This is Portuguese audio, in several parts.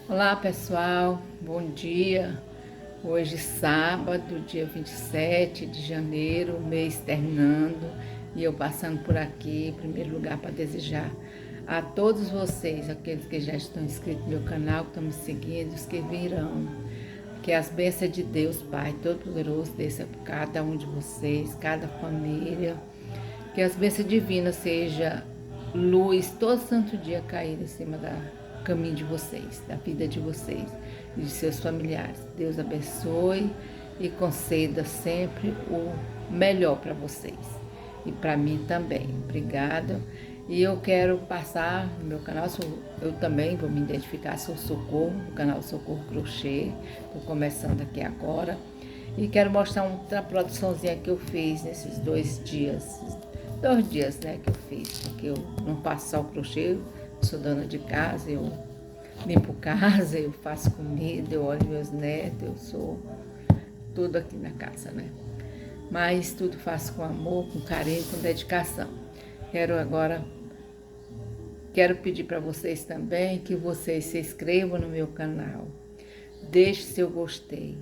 Olá pessoal, bom dia. Hoje sábado, dia 27 de janeiro, o mês terminando, e eu passando por aqui, em primeiro lugar, para desejar a todos vocês, aqueles que já estão inscritos no meu canal, que estão me seguindo, os que virão, que as bênçãos de Deus, Pai Todo-Poderoso, desça por cada um de vocês, cada família, que as bênçãos divinas seja luz todo santo dia cair em cima da caminho de vocês, da vida de vocês e de seus familiares. Deus abençoe e conceda sempre o melhor para vocês e para mim também. Obrigada. E eu quero passar no meu canal, eu também vou me identificar, sou Socorro, do canal Socorro Crochê, estou começando aqui agora. E quero mostrar outra produçãozinha que eu fiz nesses 2 dias, né, que eu fiz, porque eu não faço só o crochê, sou dona de casa, eu limpo casa, eu faço comida, eu olho meus netos, eu sou tudo aqui na casa, né? Mas tudo faço com amor, com carinho, com dedicação. Quero pedir para vocês também que vocês se inscrevam no meu canal, deixe seu gostei,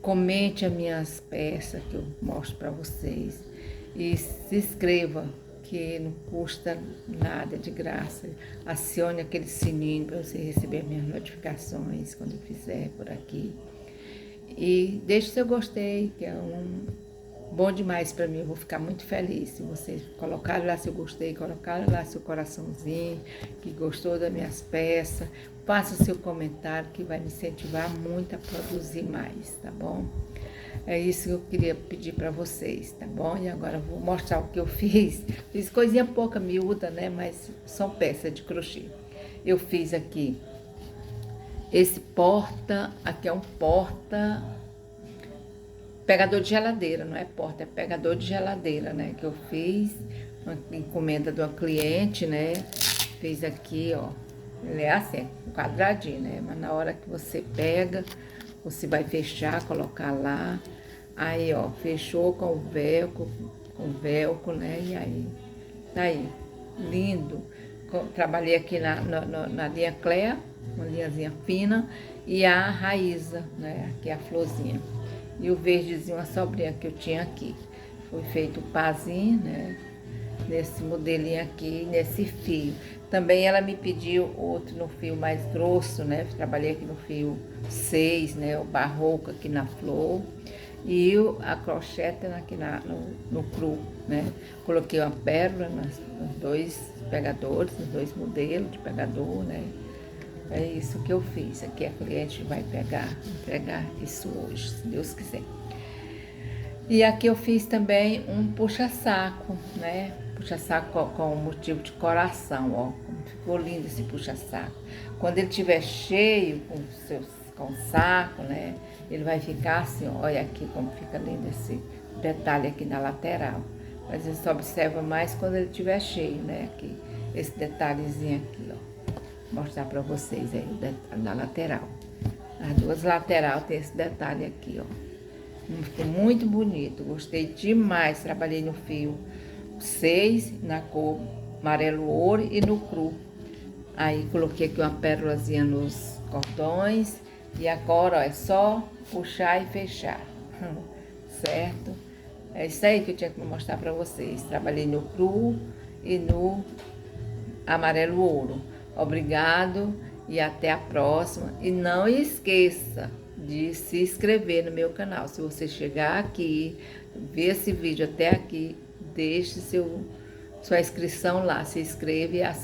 comente as minhas peças que eu mostro para vocês e se inscreva, que não custa nada, de graça. Acione aquele sininho para você receber minhas notificações quando eu fizer por aqui. E deixe seu gostei, que é bom demais para mim. Eu vou ficar muito feliz se vocês colocarem lá seu gostei, colocarem lá seu coraçãozinho, que gostou das minhas peças. Faça o seu comentário, que vai me incentivar muito a produzir mais, tá bom? É isso que eu queria pedir para vocês, tá bom? E agora eu vou mostrar o que eu fiz. Fiz coisinha pouca, miúda, né? Mas são peças de crochê. Eu fiz aqui esse aqui é um pegador de geladeira, não é porta, é pegador de geladeira, né? Que eu fiz, uma encomenda de uma cliente, né? Fiz aqui, ó. Ele é assim, um quadradinho, né? Mas na hora que você pega, você vai fechar, colocar lá. Aí, ó, fechou com o velcro, né? E aí, tá aí, lindo. Trabalhei aqui na linha Clea, uma linhazinha fina, e a Raíza, né? Aqui a florzinha. E o verdezinho, a sobrinha que eu tinha aqui. Foi feito o pazinho, né? Nesse modelinho aqui, nesse fio. Também ela me pediu outro no fio mais grosso, né? Trabalhei aqui no fio 6, né? O barroco aqui na flor. E a crocheta aqui no cru, né? Coloquei uma pérola nos 2 pegadores, nos 2 modelos de pegador, né? É isso que eu fiz. Aqui a cliente vai entregar isso hoje, se Deus quiser. E aqui eu fiz também um puxa-saco, né? Puxa-saco com motivo de coração, ó. Como ficou lindo esse puxa-saco. Quando ele estiver cheio com o saco, né? Ele vai ficar assim, ó. Olha aqui como fica lindo esse detalhe aqui na lateral. Mas você só observa mais quando ele estiver cheio, né? Aqui, esse detalhezinho aqui, ó. Vou mostrar pra vocês aí o detalhe na lateral. As 2 laterais tem esse detalhe aqui, ó. Ficou muito bonito, gostei demais. Trabalhei no fio 6, na cor amarelo ouro e no cru. Aí coloquei aqui uma pérolazinha nos cordões. E agora, ó, é só puxar e fechar, certo? É isso aí que eu tinha que mostrar pra vocês. Trabalhei no cru e no amarelo ouro. Obrigado e até a próxima. E não esqueça de se inscrever no meu canal. Se você chegar aqui, ver esse vídeo até aqui, deixe sua inscrição lá, se inscreva e